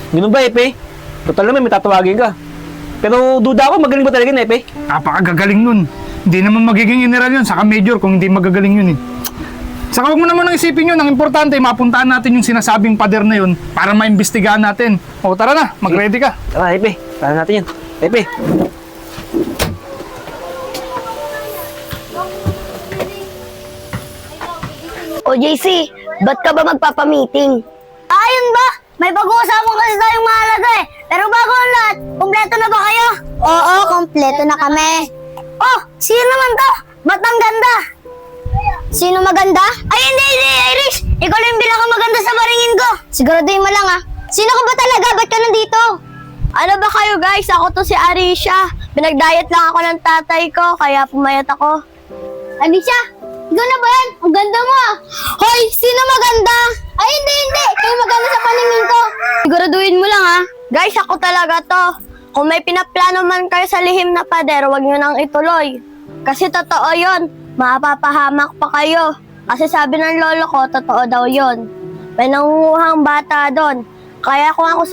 Ganun ba, Epe? Total naman, may tatawagin ka. Pero duda ako, magaling ba talaga yun, Epe? Napakagagaling nun. Hindi naman magiging general yun, saka major kung hindi magagaling yun eh. Saka huwag mo naman nang isipin yun, ang importante, mapuntaan natin yung sinasabing pader na yun para maimbestigahan natin. O tara na, mag-ready ka. Tara, Epe. Tara natin yun. Epe. O JC, ba't ka ba magpapamiting? Ayun ba? May pag-uusapan kasi tayong mahalaga eh. Pero bago ang lahat, kumpleto na ba kayo? Oo, kumpleto na kami. Oh, sino naman to? Ba't ang ganda? Sino maganda? Ay, hindi, Irish! Ikaw lang yung pinakamaganda sa baringin ko. Siguraduhin mo lang ah. Sino ka ba talaga? Ba't ka nandito? Ano ba kayo guys? Ako to si Arisha. Pinag-diet lang ako ng tatay ko, kaya pumayat ako. Arisha, ikaw na ba yan? Ang ganda mo ah. Hoy, sino maganda? Ay, hindi. Kayo maganda sa paningin ko. Siguraduhin mo lang ah. Guys, ako talaga to. Kung may pinaplano man kayo sa lihim na pader, huwag nyo nang ituloy. Kasi totoo yon, mapapahamak pa kayo. Kasi sabi ng lolo ko, totoo daw yon. May nangunguhang bata doon. Kaya kung ako sa